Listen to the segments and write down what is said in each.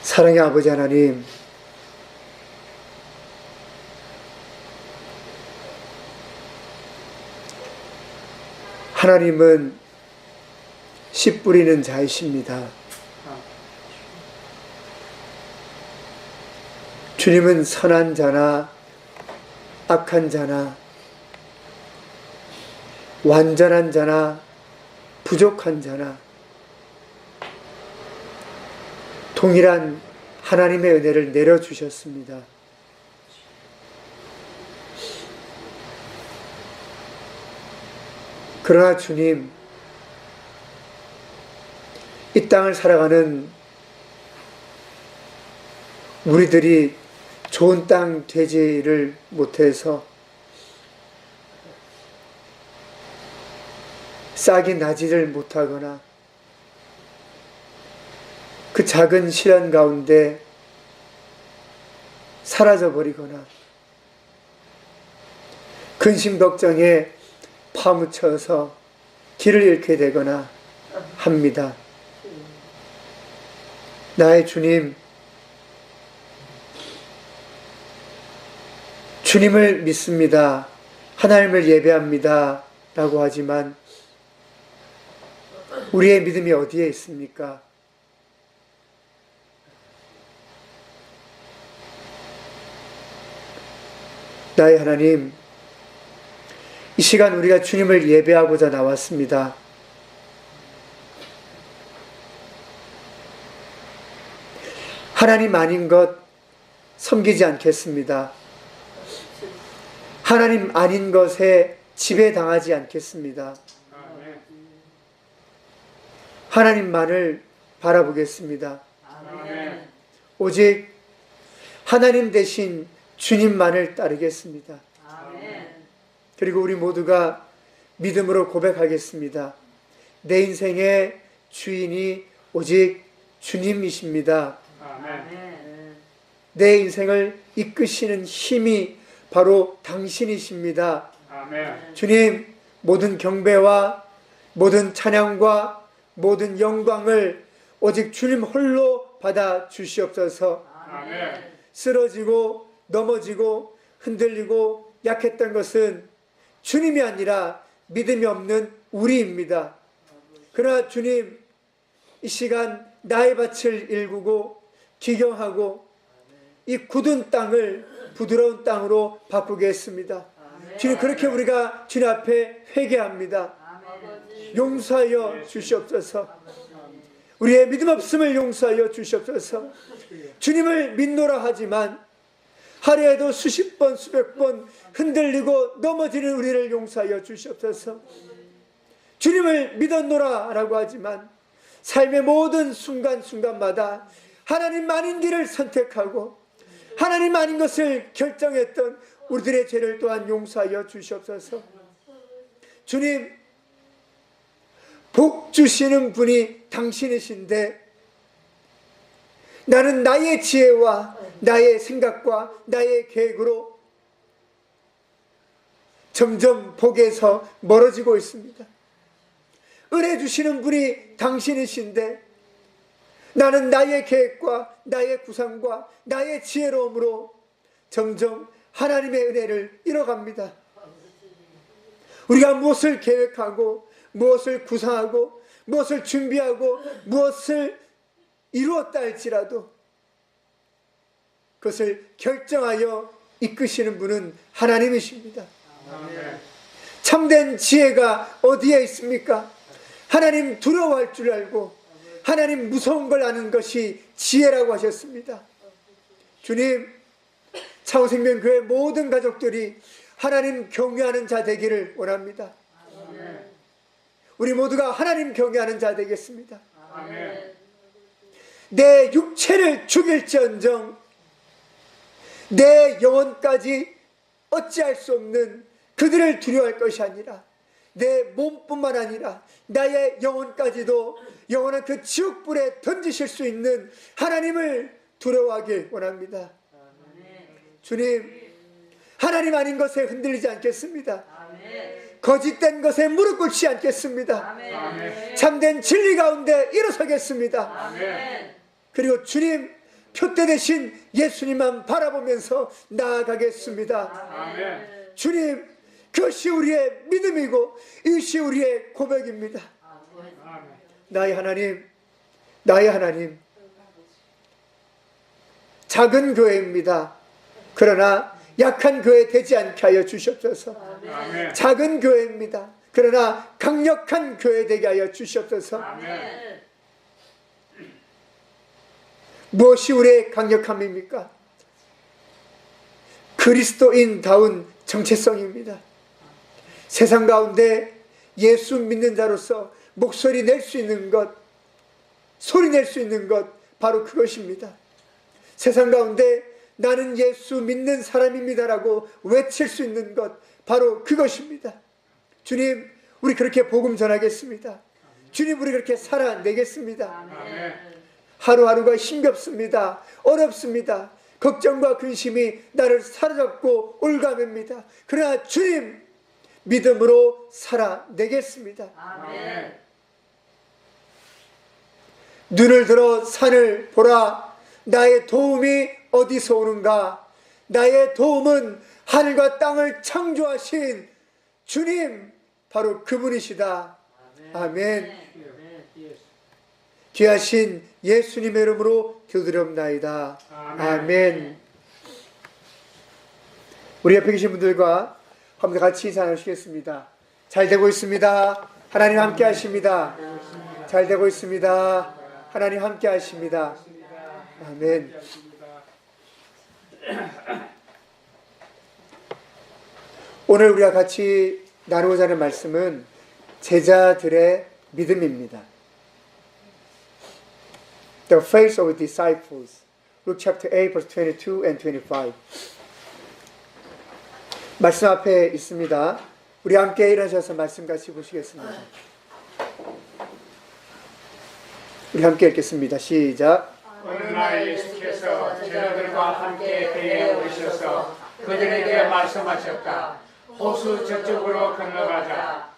사랑의 아버지 하나님, 하나님은 씨 뿌리는 자이십니다. 주님은 선한 자나 악한 자나 완전한 자나 부족한 자나 동일한 하나님의 은혜를 내려주셨습니다. 그러나 주님, 이 땅을 살아가는 우리들이 좋은 땅 되지를 못해서 싹이 나지를 못하거나 그 작은 시련 가운데 사라져버리거나 근심 걱정에 파묻혀서 길을 잃게 되거나 합니다. 나의 주님, 주님을 믿습니다. 하나님을 예배합니다. 라고 하지만 우리의 믿음이 어디에 있습니까? 나의 하나님, 이 시간 우리가 주님을 예배하고자 나왔습니다. 하나님 아닌 것 섬기지 않겠습니다. 하나님 아닌 것에 지배당하지 않겠습니다. 하나님만을 바라보겠습니다. 오직 하나님 대신 주님만을 따르겠습니다. 그리고 우리 모두가 믿음으로 고백하겠습니다. 내 인생의 주인이 오직 주님이십니다. 내 인생을 이끄시는 힘이 바로 당신이십니다. 주님, 모든 경배와 모든 찬양과 모든 영광을 오직 주님 홀로 받아 주시옵소서. 쓰러지고 넘어지고 흔들리고 약했던 것은 주님이 아니라 믿음이 없는 우리입니다. 그러나 주님, 이 시간 나의 밭을 일구고 기경하고 이 굳은 땅을 부드러운 땅으로 바꾸겠습니다. 주님, 그렇게 우리가 주님 앞에 회개합니다. 용서하여 주시옵소서. 우리의 믿음 없음을 용서하여 주시옵소서. 주님을 믿노라 하지만 하루에도 수십 번 수백 번 흔들리고 넘어지는 우리를 용서하여 주시옵소서. 주님을 믿었노라 라고 하지만 삶의 모든 순간순간마다 하나님 아닌 길을 선택하고 하나님 아닌 것을 결정했던 우리들의 죄를 또한 용서하여 주시옵소서. 주님, 복 주시는 분이 당신이신데 나는 나의 지혜와 나의 생각과 나의 계획으로 점점 복에서 멀어지고 있습니다. 은혜 주시는 분이 당신이신데 나는 나의 계획과 나의 구상과 나의 지혜로움으로 점점 하나님의 은혜를 잃어갑니다. 우리가 무엇을 계획하고 무엇을 구상하고 무엇을 준비하고 무엇을 이루었다 할지라도 그것을 결정하여 이끄시는 분은 하나님이십니다. 참된 지혜가 어디에 있습니까? 하나님 두려워할 줄 알고 하나님 무서운 걸 아는 것이 지혜라고 하셨습니다. 주님, 차후생명교회 모든 가족들이 하나님 경외하는 자 되기를 원합니다. 우리 모두가 하나님 경외하는 자 되겠습니다. 내 육체를 죽일지언정 내 영혼까지 어찌할 수 없는 그들을 두려워할 것이 아니라 내 몸뿐만 아니라 나의 영혼까지도 영원한 그 지옥불에 던지실 수 있는 하나님을 두려워하길 원합니다. 주님, 하나님 아닌 것에 흔들리지 않겠습니다. 거짓된 것에 무릎 꿇지 않겠습니다. 참된 진리 가운데 일어서겠습니다. 그리고 주님, 표대 되신 예수님만 바라보면서 나아가겠습니다. 아멘. 주님, 그것이 우리의 믿음이고 이것이 우리의 고백입니다. 아멘. 나의 하나님, 나의 하나님, 작은 교회입니다. 그러나 약한 교회 되지 않게 하여 주시옵소서. 아멘. 작은 교회입니다. 그러나 강력한 교회 되게 하여 주시옵소서. 아멘. 무엇이 우리의 강력함입니까? 그리스도인다운 정체성입니다. 세상 가운데 예수 믿는 자로서 목소리 낼 수 있는 것, 소리 낼 수 있는 것, 바로 그것입니다. 세상 가운데 나는 예수 믿는 사람입니다라고 외칠 수 있는 것, 바로 그것입니다. 주님, 우리 그렇게 복음 전하겠습니다. 주님, 우리 그렇게 살아내겠습니다. 아멘. 하루하루가 힘겹습니다. 어렵습니다. 걱정과 근심이 나를 사로잡고 올가맵니다. 그러나 주님, 믿음으로 살아내겠습니다. 아멘. 눈을 들어 산을 보라. 나의 도움이 어디서 오는가? 나의 도움은 하늘과 땅을 창조하신 주님, 바로 그분이시다. 아멘. 귀하신 예수님의 이름으로 기도드립나이다. 아멘. 우리 옆에 계신 분들과 함께 같이 인사 나누시겠습니다. 잘 되고 있습니다. 하나님 함께 하십니다. 잘 되고 있습니다. 하나님 함께 하십니다. 아멘. 오늘 우리가 같이 나누고자 하는 말씀은 제자들의 믿음입니다. The faith of disciples. Luke chapter 8 verse 22 and 25. 말씀 앞에 있습니다. 우리 함께 일어나셔서 말씀 같이 보시겠습니다. 우리 함께 읽겠습니다. 시작. 어느 날 예수께서 제자들과 함께 배에 오르셔서 그들에게 말씀하셨다. 호수 저쪽으로 건너가자.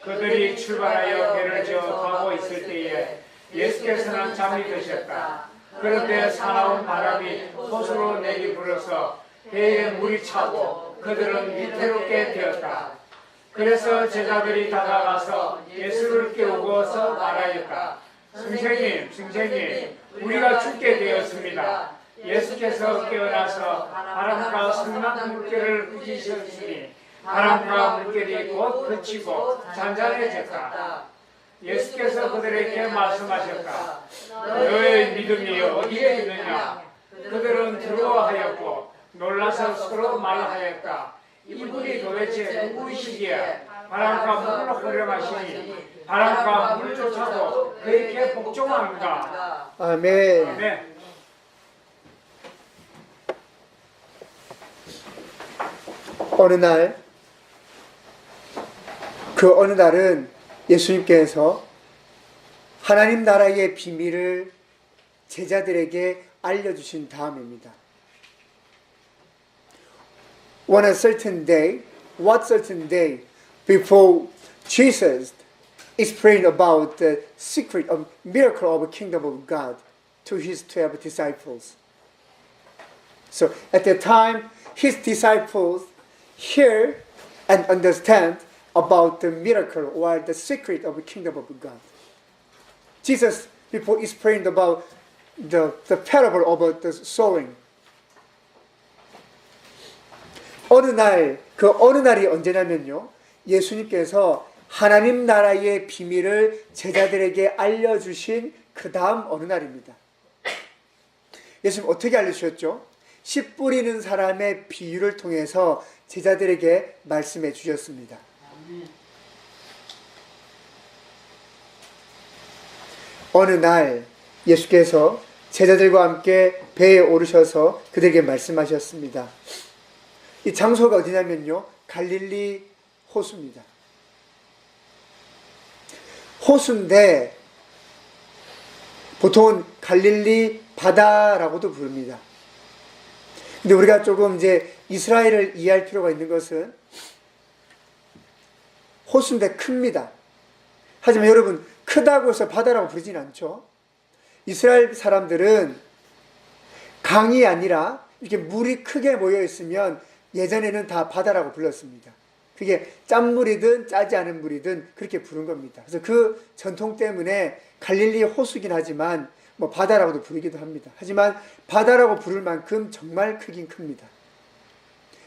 그들이 출발하여 배를 지어 가고 있을 때에 예수께서는 잠이 드셨다. 그런데 사나운 바람이 호수로 내리불어서 배에 물이 차고 그들은 위태롭게 되었다. 그래서 제자들이 다가가서 예수를 깨우고서 말하였다. 선생님, 선생님, 우리가 죽게 되었습니다. 예수께서 깨어나서 바람과 성난 물결을 부지셨으니 바람과 물결이 곧 그치고 잔잔해졌다. 예수께서 그들에게 말씀하셨다. 너의 믿음이 어디에 있느냐? 그들은 두려워하였고 놀라서 서로 말하였다. 이분이 도대체 누구이시기에 바람과 물을 허용하시니 바람과 물조차도 그에게 복종하는가? 아멘. 아멘. 어느 날은 예수님께서 하나님 나라의 비밀을 제자들에게 알려주신 다음입니다. One certain day, what certain day, before Jesus explained about the secret of miracle of the kingdom of God to his 12 disciples. So at that time, his disciples hear and understand about the miracle or the secret of the kingdom of God. Jesus before explained about the parable of the sowing. 어느 날이 언제냐면요, 예수님께서 하나님 나라의 비밀을 제자들에게 알려주신 그 다음 어느 날입니다. 예수님 어떻게 알려주셨죠? 씨 뿌리는 사람의 비유를 통해서 제자들에게 말씀해 주셨습니다. 어느 날 예수께서 제자들과 함께 배에 오르셔서 그들에게 말씀하셨습니다. 이 장소가 어디냐면요, 갈릴리 호수입니다. 호수인데 보통은 갈릴리 바다라고도 부릅니다. 근데 우리가 조금 이제 이스라엘을 이해할 필요가 있는 것은 호수인데 큽니다. 하지만 여러분, 크다고 해서 바다라고 부르진 않죠. 이스라엘 사람들은 강이 아니라 이렇게 물이 크게 모여 있으면 예전에는 다 바다라고 불렀습니다. 그게 짠물이든 짜지 않은 물이든 그렇게 부른 겁니다. 그래서 그 전통 때문에 갈릴리 호수긴 하지만 뭐 바다라고도 부르기도 합니다. 하지만 바다라고 부를 만큼 정말 크긴 큽니다.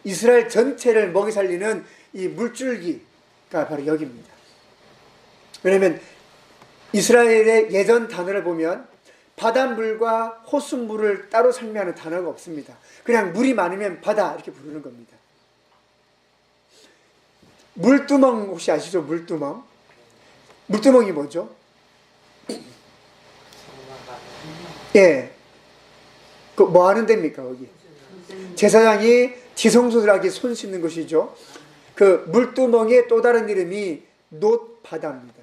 이스라엘 전체를 먹이 살리는 이 물줄기가 바로 여기입니다. 왜냐하면 이스라엘의 예전 단어를 보면 바닷물과 호수물을 따로 설명하는 단어가 없습니다. 그냥 물이 많으면 바다 이렇게 부르는 겁니다. 물두멍 혹시 아시죠? 물두멍. 물두멍이 뭐죠? 예. 그 뭐 하는 데입니까, 거기? 제사장이 지성소들에게 손 씻는 것이죠. 그 물두멍의 또 다른 이름이 놋바다입니다.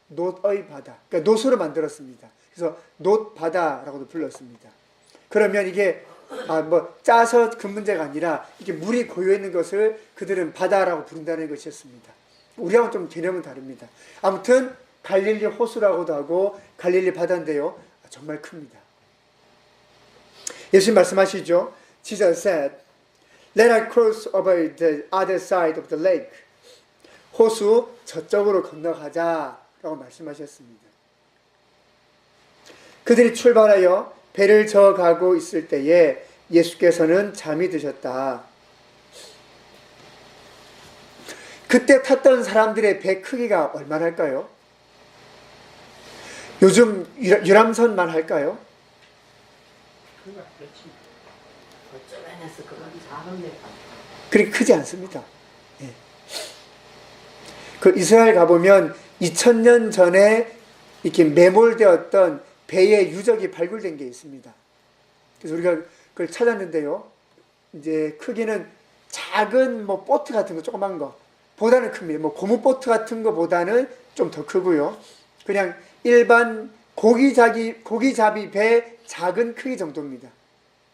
놋의 바다. 그러니까 놋으로 만들었습니다. 그래서 놋바다라고도 불렀습니다. 그러면 이게 뭐 짜서 그 문제가 아니라 이게 물이 고여 있는 것을 그들은 바다라고 부른다는 것이었습니다. 우리하고는 좀 개념은 다릅니다. 아무튼 갈릴리 호수라고도 하고 갈릴리 바다인데요. 정말 큽니다. 예수님 말씀하시죠. Jesus said, Let us cross over the other side of the lake. 호수 저쪽으로 건너가자라고 말씀하셨습니다. 그들이 출발하여 배를 저어가고 있을 때에 예수께서는 잠이 드셨다. 그때 탔던 사람들의 배 크기가 얼마나 할까요? 요즘 유람선만 할까요? 그렇게 크지 않습니다. 예. 그 이스라엘 가보면 2000년 전에 이렇게 매몰되었던 배의 유적이 발굴된 게 있습니다. 그래서 우리가 그걸 찾았는데요. 이제 크기는 작은 뭐 보트 같은 거 조그만 거 보다는 큽니다. 뭐 고무보트 같은 거보다는 좀 더 크고요. 그냥 일반 고기잡이 배 작은 크기 정도입니다.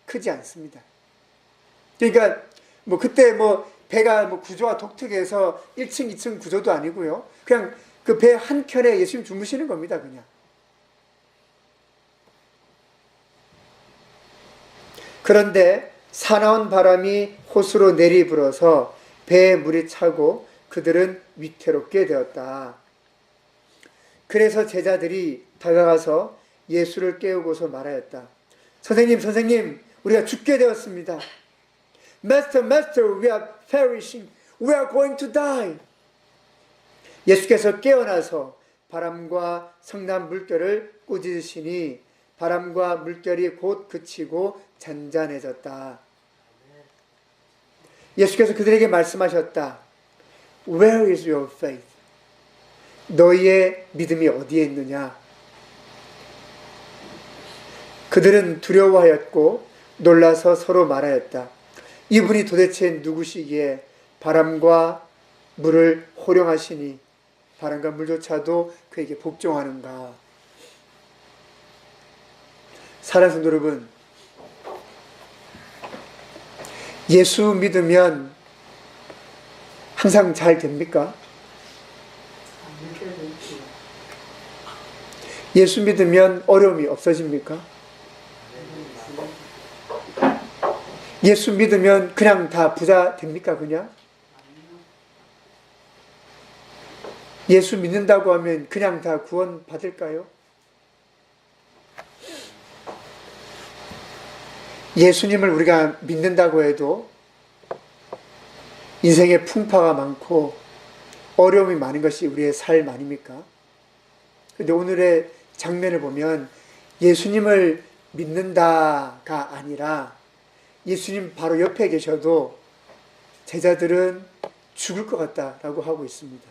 크지 않습니다. 그러니까 뭐 그때 뭐 배가 뭐 구조가 독특해서 1층, 2층 구조도 아니고요. 그냥 그 배 한 켠에 예수님 주무시는 겁니다, 그냥. 그런데 사나운 바람이 호수로 내리불어서 배에 물이 차고 그들은 위태롭게 되었다. 그래서 제자들이 다가가서 예수를 깨우고서 말하였다. 선생님, 우리가 죽게 되었습니다. Master, we are perishing. We are going to die. 예수께서 깨어나서 바람과 성난 물결을 꾸짖으시니 바람과 물결이 곧 그치고 잔잔해졌다. 예수께서 그들에게 말씀하셨다. Where is your faith? 너희의 믿음이 어디에 있느냐? 그들은 두려워하였고 놀라서 서로 말하였다. 이분이 도대체 누구시기에 바람과 물을 호령하시니 바람과 물조차도 그에게 복종하는가? 사랑하는 성도 여러분, 예수 믿으면 항상 잘 됩니까? 예수 믿으면 어려움이 없어집니까? 예수 믿으면 그냥 다 부자 됩니까, 그냥? 예수 믿는다고 하면 그냥 다 구원 받을까요? 예수님을 우리가 믿는다고 해도 인생에 풍파가 많고 어려움이 많은 것이 우리의 삶 아닙니까? 그런데 오늘의 장면을 보면 예수님을 믿는다가 아니라 예수님 바로 옆에 계셔도 제자들은 죽을 것 같다라고 하고 있습니다.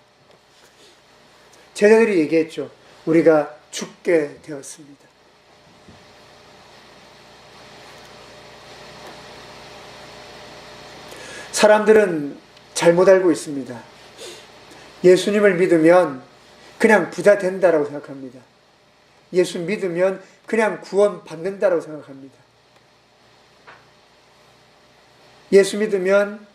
제자들이 얘기했죠. 우리가 죽게 되었습니다. 사람들은 잘못 알고 있습니다. 예수님을 믿으면 그냥 부자 된다라고 생각합니다. 예수 믿으면 그냥 구원 받는다라고 생각합니다. 예수 믿으면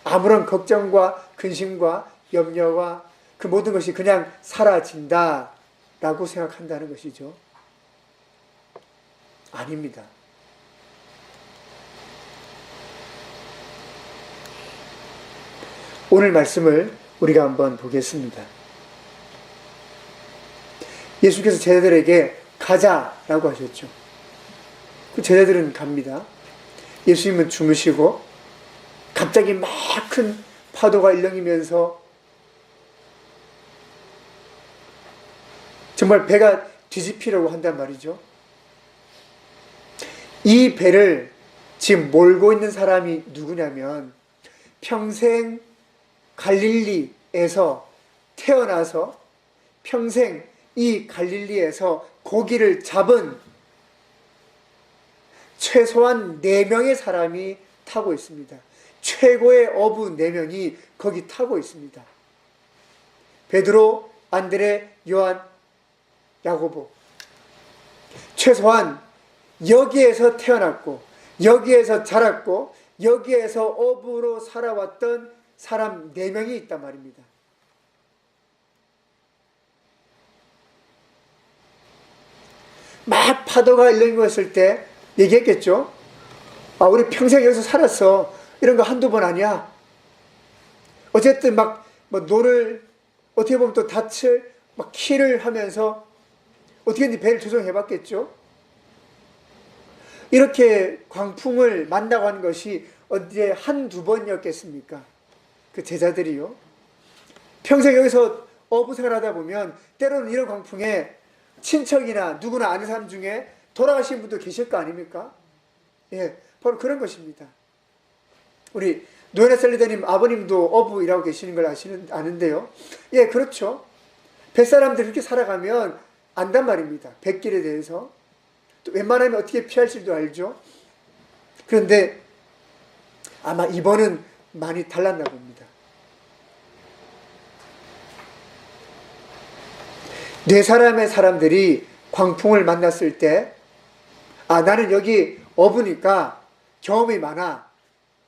아무런 걱정과 근심과 염려와 그 모든 것이 그냥 사라진다라고 생각한다는 것이죠. 아닙니다. 오늘 말씀을 우리가 한번 보겠습니다. 예수께서 제자들에게 가자라고 하셨죠. 그 제자들은 갑니다. 예수님은 주무시고 갑자기 막 큰 파도가 일렁이면서 정말 배가 뒤집히려고 한단 말이죠. 이 배를 지금 몰고 있는 사람이 누구냐면 평생 갈릴리에서 태어나서 평생 이 갈릴리에서 고기를 잡은 최소한 4명의 사람이 타고 있습니다. 최고의 어부 4명이 거기 타고 있습니다. 베드로, 안드레, 요한, 야고보. 최소한 여기에서 태어났고 여기에서 자랐고 여기에서 어부로 살아왔던 사람 4명이 있단 말입니다. 막 파도가 일렁이고 있을 때 얘기했겠죠. 아, 우리 평생 여기서 살았어. 이런 거 한두 번 아니야. 어쨌든 뭐 노를 어떻게 보면 또 닻을 막 키를 하면서 어떻게든지 배를 조정해 봤겠죠. 이렇게 광풍을 만나고 하는 것이 언제 한두 번이었겠습니까? 그 제자들이요. 평생 여기서 어부 생활하다 보면 때로는 이런 광풍에 친척이나 누구나 아는 사람 중에 돌아가신 분도 계실 거 아닙니까? 예, 바로 그런 것입니다. 우리 노현아 셀리더님 아버님도 어부 일하고 계시는 걸 아는데요. 예, 그렇죠. 뱃사람들 이렇게 살아가면 안단 말입니다. 뱃길에 대해서. 또 웬만하면 어떻게 피할 줄도 알죠. 그런데 아마 이번은 많이 달랐나 봅니다. 4사람의 사람들이 광풍을 만났을 때, 아, 나는 여기 어부니까 경험이 많아.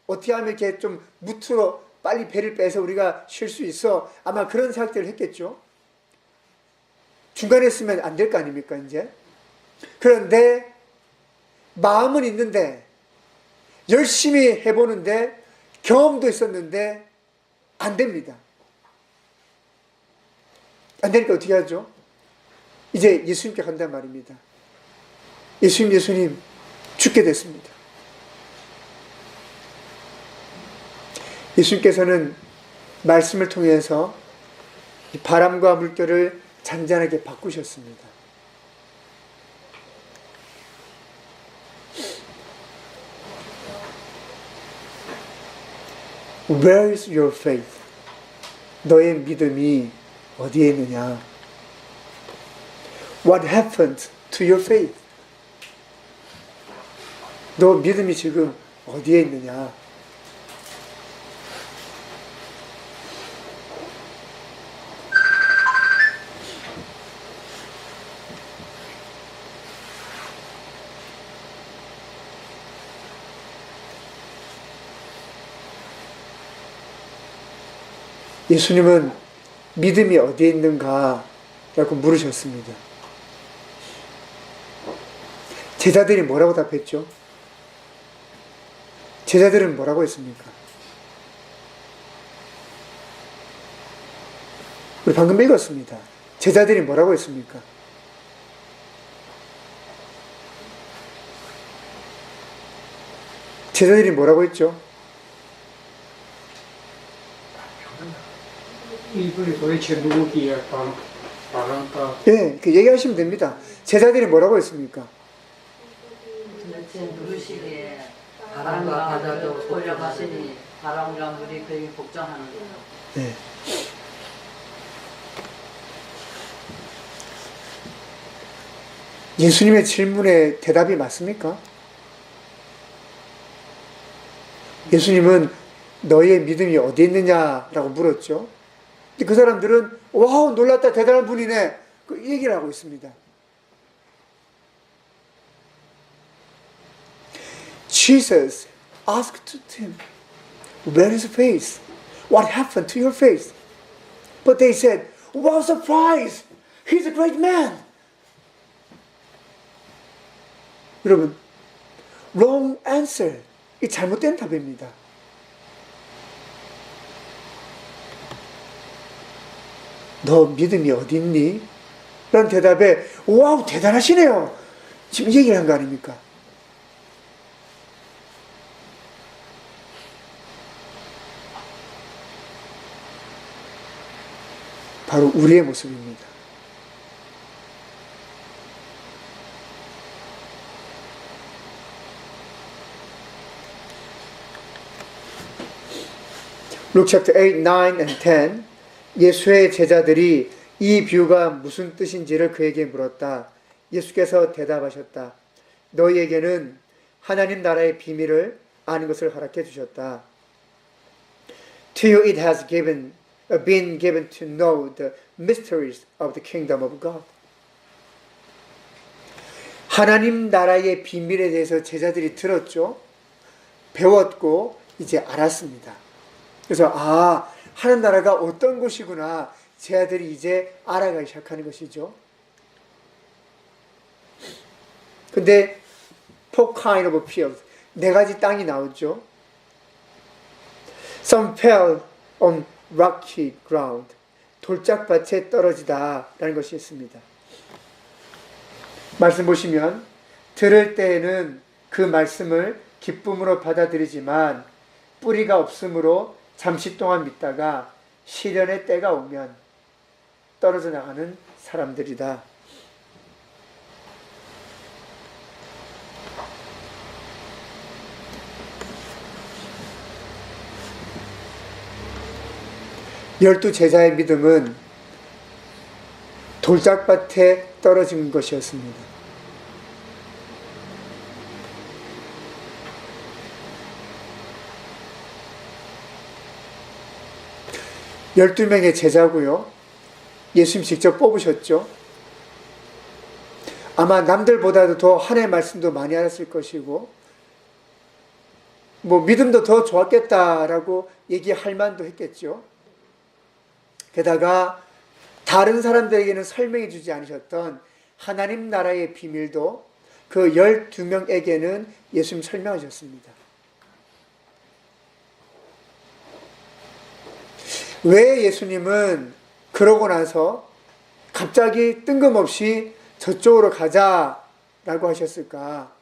어떻게 하면 이렇게 좀 무트로 빨리 배를 빼서 우리가 쉴 수 있어. 아마 그런 생각들을 했겠죠. 중간에 쓰면 안 될 거 아닙니까, 이제? 그런데 마음은 있는데 열심히 해보는데 경험도 있었는데 안 됩니다. 안 되니까 어떻게 하죠? 이제 예수님께 간단 말입니다. 예수님 죽게 됐습니다. 예수님께서는 말씀을 통해서 이 바람과 물결을 잔잔하게 바꾸셨습니다. Where is your faith? 너의 믿음이 어디에 있느냐? What happened to your faith? 너 믿음이 지금 어디에 있느냐? 예수님은 믿음이 어디에 있는가? 라고 물으셨습니다. 제자들이 뭐라고 답했죠? 제자들은 뭐라고 했습니까? 우리 방금 읽었습니다. 제자들이 뭐라고 했습니까? 제자들이 뭐라고 했죠? 이분이 도대체 누구기에 바람과 예, 그 얘기하시면 됩니다. 제자들이 뭐라고 했습니까? 도대체 누구시기에 바람과 바다도 돌려가시니 바람과 물이 그에게 복종하는 거예요. 네. 예수님의 질문에 대답이 맞습니까? 예수님은 너의 믿음이 어디 있느냐라고 물었죠. 근데 그 사람들은 와우 놀랐다 대단한 분이네 그 얘기를 하고 있습니다. Jesus asked him, where is faith? What happened to your faith? But they said, wow, surprise! He's a great man. 여러분, wrong answer. 이 잘못된 답입니다. 너 믿음이 어디 있니? 라는 대답에 와우 대단하시네요. 지금 이 얘기를 한 거 아닙니까? 바로 우리의 모습입니다. Luke chapter 8, 9 and 10 예수의 제자들이 이 비유가 무슨 뜻인지를 그에게 물었다. 예수께서 대답하셨다. 너희에게는 하나님 나라의 비밀을 아는 것을 허락해 주셨다. To you it has been given to know the mysteries of the kingdom of God. 하나님 나라의 비밀에 대해서 제자들이 들었죠. 배웠고 이제 알았습니다. 그래서 하나님 나라가 어떤 곳이구나 제자들이 이제 알아가기 시작하는 것이죠. 근데 four kind of fields, 네 가지 땅이 나오죠. Some fell on rocky ground, 돌짝밭에 떨어지다 라는 것이 있습니다. 말씀 보시면 들을 때에는 그 말씀을 기쁨으로 받아들이지만 뿌리가 없으므로 잠시 동안 믿다가 시련의 때가 오면 떨어져 나가는 사람들이다. 열두 제자의 믿음은 돌짝밭에 떨어진 것이었습니다. 열두 명의 제자고요. 예수님 직접 뽑으셨죠. 아마 남들보다도 더 하나님의 말씀도 많이 알았을 것이고 믿음도 더 좋았겠다라고 얘기할 만도 했겠죠. 게다가 다른 사람들에게는 설명해 주지 않으셨던 하나님 나라의 비밀도 그 12명에게는 예수님 설명하셨습니다. 왜 예수님은 그러고 나서 갑자기 뜬금없이 저쪽으로 가자라고 하셨을까?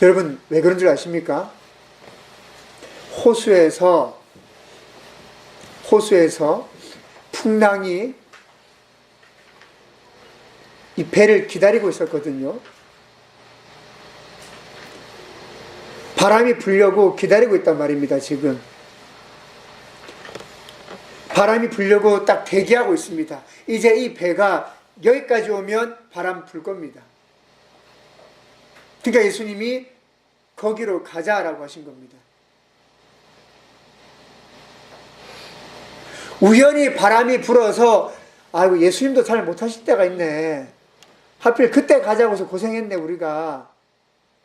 여러분 왜 그런 줄 아십니까? 호수에서 풍랑이 이 배를 기다리고 있었거든요. 바람이 불려고 기다리고 있단 말입니다. 지금 바람이 불려고 딱 대기하고 있습니다. 이제 이 배가 여기까지 오면 바람 불 겁니다. 그러니까 예수님이 거기로 가자라고 하신 겁니다. 우연히 바람이 불어서 예수님도 잘 못하실 때가 있네. 하필 그때 가자고 해서 고생했네 우리가.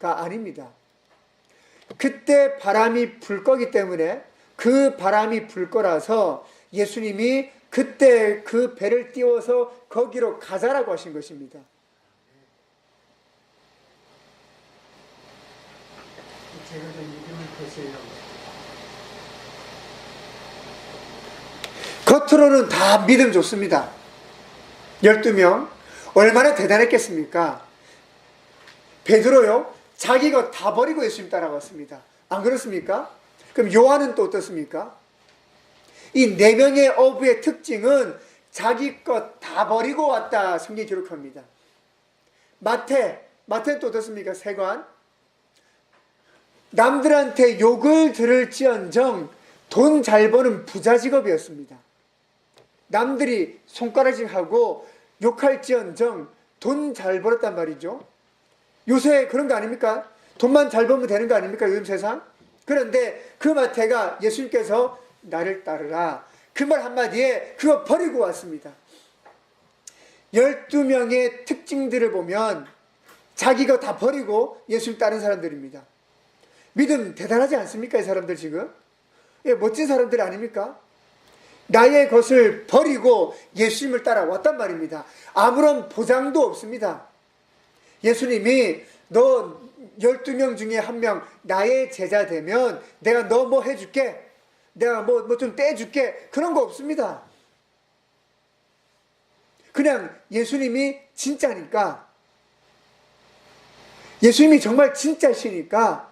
아닙니다. 그때 바람이 불 거기 때문에 그 바람이 불 거라서 예수님이 그때 그 배를 띄워서 거기로 가자라고 하신 것입니다. 제자들 믿음을 보시려고. 겉으로는 다 믿음 좋습니다. 12명 얼마나 대단했겠습니까? 베드로요 자기 것 다 버리고 예수님 따라왔습니다. 안 그렇습니까? 그럼 요한은 또 어떻습니까? 이 4명의 어부의 특징은 자기 것 다 버리고 왔다 성경이 기록합니다. 마태는 또 어떻습니까? 세관 남들한테 욕을 들을지언정 돈 잘 버는 부자 직업이었습니다. 남들이 손가락질하고 욕할지언정 돈 잘 벌었단 말이죠. 요새 그런 거 아닙니까? 돈만 잘 벌면 되는 거 아닙니까? 요즘 세상. 그런데 그 마태가 예수님께서 나를 따르라 그 말 한마디에 그거 버리고 왔습니다. 12명의 특징들을 보면 자기가 다 버리고 예수님 따른 사람들입니다. 믿음 대단하지 않습니까? 이 사람들 지금 멋진 사람들 아닙니까? 나의 것을 버리고 예수님을 따라왔단 말입니다. 아무런 보장도 없습니다. 예수님이 너 12명 중에 한 명 나의 제자 되면 내가 너 뭐 해줄게. 내가 뭐 좀 떼줄게. 그런 거 없습니다. 그냥 예수님이 진짜니까, 예수님이 정말 진짜시니까,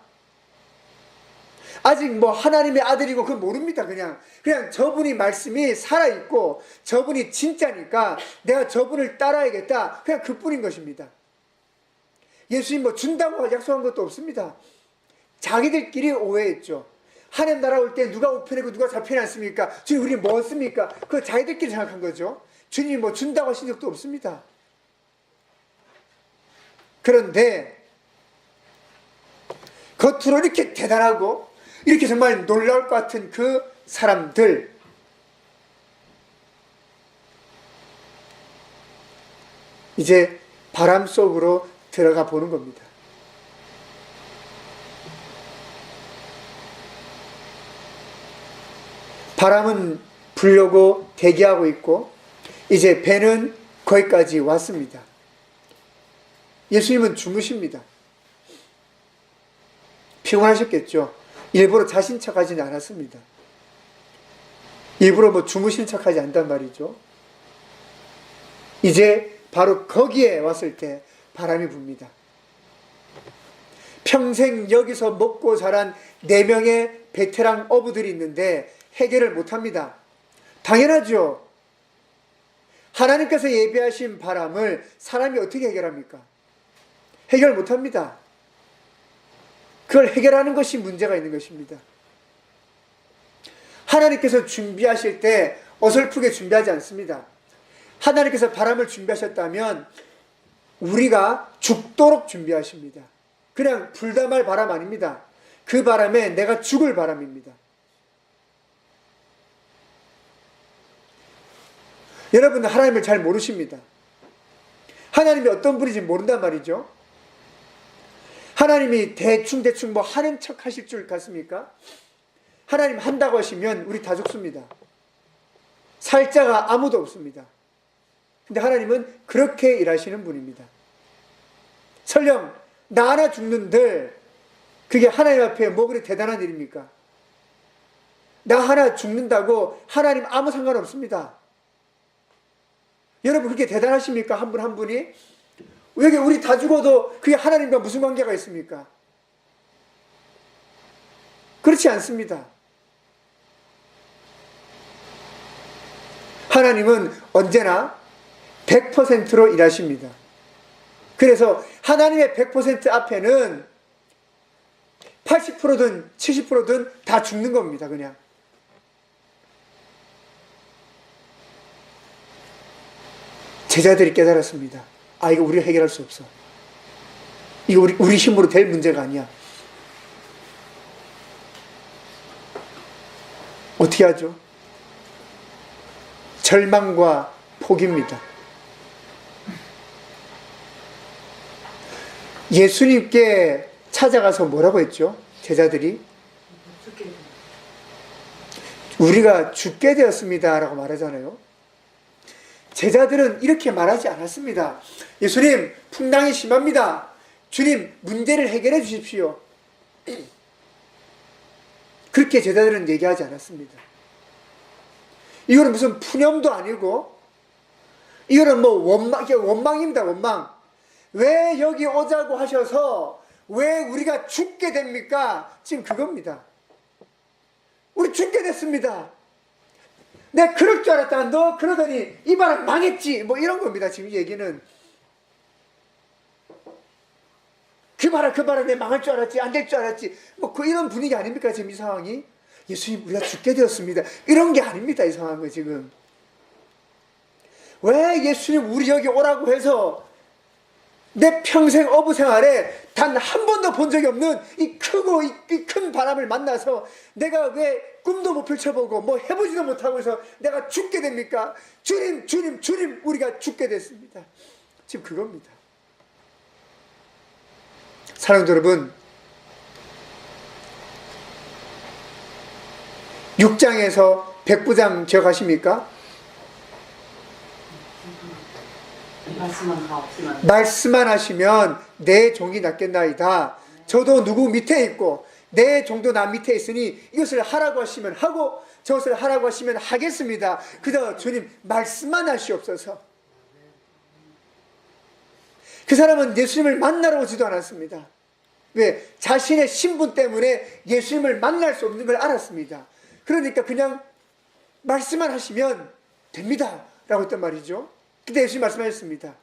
아직 뭐 하나님의 아들이고 그건 모릅니다. 그냥 저분이 말씀이 살아있고 저분이 진짜니까 내가 저분을 따라야겠다. 그냥 그뿐인 것입니다. 예수님 뭐 준다고 약속한 것도 없습니다. 자기들끼리 오해했죠. 하나님 나라 올 때 누가 우편이고 누가 좌편이 않습니까? 주님 우리 뭐 씁니까? 그거 자기들끼리 생각한 거죠. 주님이 뭐 준다고 하신 적도 없습니다. 그런데 겉으로 이렇게 대단하고 이렇게 정말 놀라울 것 같은 그 사람들, 이제 바람 속으로 들어가 보는 겁니다. 바람은 불려고 대기하고 있고 이제 배는 거기까지 왔습니다. 예수님은 주무십니다. 피곤하셨겠죠. 일부러 자신 척하지는 않았습니다. 일부러 뭐 주무신 척하지 않단 말이죠. 이제 바로 거기에 왔을 때 바람이 붑니다. 평생 여기서 먹고 자란 4명의 베테랑 어부들이 있는데 해결을 못합니다. 당연하죠. 하나님께서 예비하신 바람을 사람이 어떻게 해결합니까? 해결 못합니다. 그걸 해결하는 것이 문제가 있는 것입니다. 하나님께서 준비하실 때 어설프게 준비하지 않습니다. 하나님께서 바람을 준비하셨다면 우리가 죽도록 준비하십니다. 그냥 불다 말 바람 아닙니다. 그 바람에 내가 죽을 바람입니다. 여러분은 하나님을 잘 모르십니다. 하나님이 어떤 분인지 모른단 말이죠. 하나님이 대충 뭐 하는 척 하실 줄 같습니까? 하나님 한다고 하시면 우리 다 죽습니다. 살 자가 아무도 없습니다. 근데 하나님은 그렇게 일하시는 분입니다. 설령 나 하나 죽는들 그게 하나님 앞에 뭐 그리 대단한 일입니까? 나 하나 죽는다고 하나님 아무 상관없습니다. 여러분 그렇게 대단하십니까? 한 분 한 분이? 왜 우리 다 죽어도 그게 하나님과 무슨 관계가 있습니까? 그렇지 않습니다. 하나님은 언제나 100%로 일하십니다. 그래서 하나님의 100% 앞에는 80%든 70%든 다 죽는 겁니다. 그냥. 제자들이 깨달았습니다. 아, 이거 우리가 해결할 수 없어. 이거 우리 힘으로 될 문제가 아니야. 어떻게 하죠? 절망과 포기입니다. 예수님께 찾아가서 뭐라고 했죠? 제자들이 우리가 죽게 되었습니다 라고 말하잖아요. 제자들은 이렇게 말하지 않았습니다. 예수님, 풍랑이 심합니다. 주님, 문제를 해결해 주십시오. 그렇게 제자들은 얘기하지 않았습니다. 이거는 무슨 푸념도 아니고 이거는 뭐 원망입니다. 원망. 왜 여기 오자고 하셔서 왜 우리가 죽게 됩니까? 지금 그겁니다. 우리 죽게 됐습니다. 내가 그럴 줄 알았다. 너 그러더니 이 바람 망했지. 뭐 이런 겁니다. 지금 얘기는. 그 바람 내가 망할 줄 알았지. 안 될 줄 알았지. 뭐 이런 분위기 아닙니까? 지금 이 상황이. 예수님 우리가 죽게 되었습니다. 이런 게 아닙니다. 이 상황은 지금. 왜 예수님 우리 여기 오라고 해서 내 평생 어부 생활에 단 한 번도 본 적이 없는 이 크고 이 큰 바람을 만나서 내가 왜 꿈도 못 펼쳐보고 뭐 해보지도 못하고 해서 내가 죽게 됩니까? 주님 우리가 죽게 됐습니다. 지금 그겁니다. 사랑하는 여러분, 6장에서 백부장 기억하십니까? 말씀만 하시면 내 종이 낫겠나이다. 저도 누구 밑에 있고 내 종도 나 밑에 있으니 이것을 하라고 하시면 하고 저것을 하라고 하시면 하겠습니다. 그저 주님 말씀만 하시옵소서. 그 사람은 예수님을 만나러 오지도 않았습니다. 왜? 자신의 신분 때문에 예수님을 만날 수 없는 걸 알았습니다. 그러니까 그냥 말씀만 하시면 됩니다 라고 했단 말이죠. 근데 예수님 말씀하셨습니다.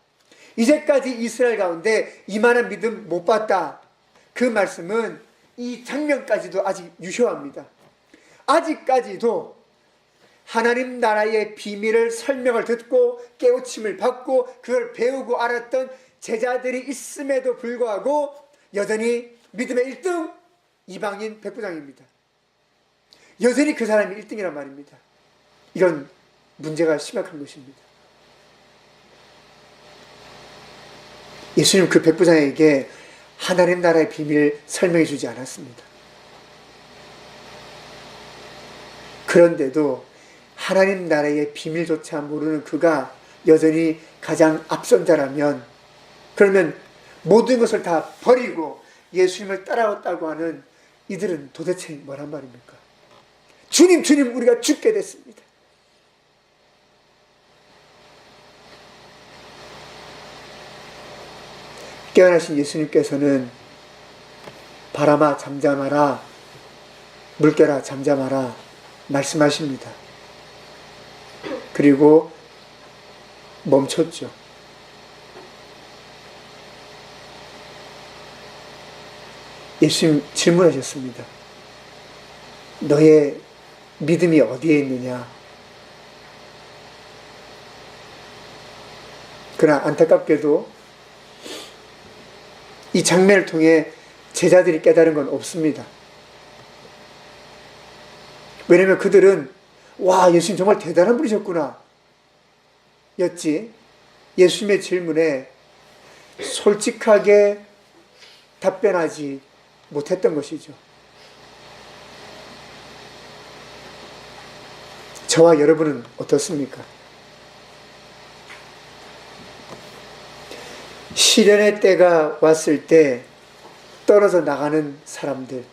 이제까지 이스라엘 가운데 이만한 믿음 못 봤다. 그 말씀은 이 장면까지도 아직 유효합니다. 아직까지도 하나님 나라의 비밀을 설명을 듣고 깨우침을 받고 그걸 배우고 알았던 제자들이 있음에도 불구하고 여전히 믿음의 1등 이방인 백부장입니다. 여전히 그 사람이 1등이란 말입니다. 이런 문제가 심각한 것입니다. 예수님 그 백부장에게 하나님 나라의 비밀을 설명해 주지 않았습니다. 그런데도 하나님 나라의 비밀조차 모르는 그가 여전히 가장 앞선 자라면, 그러면 모든 것을 다 버리고 예수님을 따라왔다고 하는 이들은 도대체 뭐란 말입니까? 주님, 주님, 우리가 죽게 됐습니다. 깨어나신 예수님께서는 바람아 잠잠하라, 물결아 잠잠하라 말씀하십니다. 그리고 멈췄죠. 예수님 질문하셨습니다. 너의 믿음이 어디에 있느냐? 그러나 안타깝게도 이 장면을 통해 제자들이 깨달은 건 없습니다. 왜냐하면 그들은 와, 예수님 정말 대단한 분이셨구나 였지, 예수님의 질문에 솔직하게 답변하지 못했던 것이죠. 저와 여러분은 어떻습니까? 시련의 때가 왔을 때 떨어져 나가는 사람들,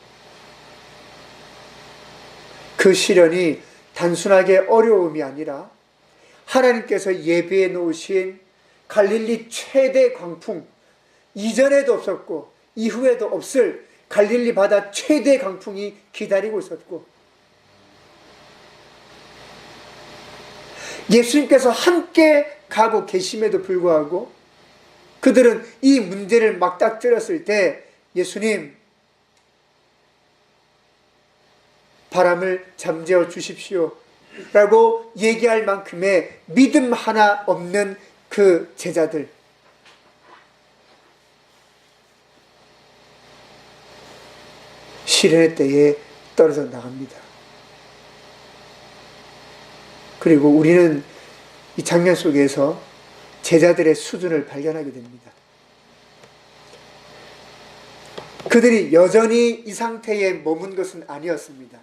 그 시련이 단순하게 어려움이 아니라 하나님께서 예비해 놓으신 갈릴리 최대 광풍, 이전에도 없었고 이후에도 없을 갈릴리 바다 최대 강풍이 기다리고 있었고, 예수님께서 함께 가고 계심에도 불구하고 그들은 이 문제를 막닥뜨렸을 때 예수님, 바람을 잠재워 주십시오 라고 얘기할 만큼의 믿음 하나 없는 그 제자들, 시련의 때에 떨어져 나갑니다. 그리고 우리는 이 장면 속에서 제자들의 수준을 발견하게 됩니다. 그들이 여전히 이 상태에 머문 것은 아니었습니다.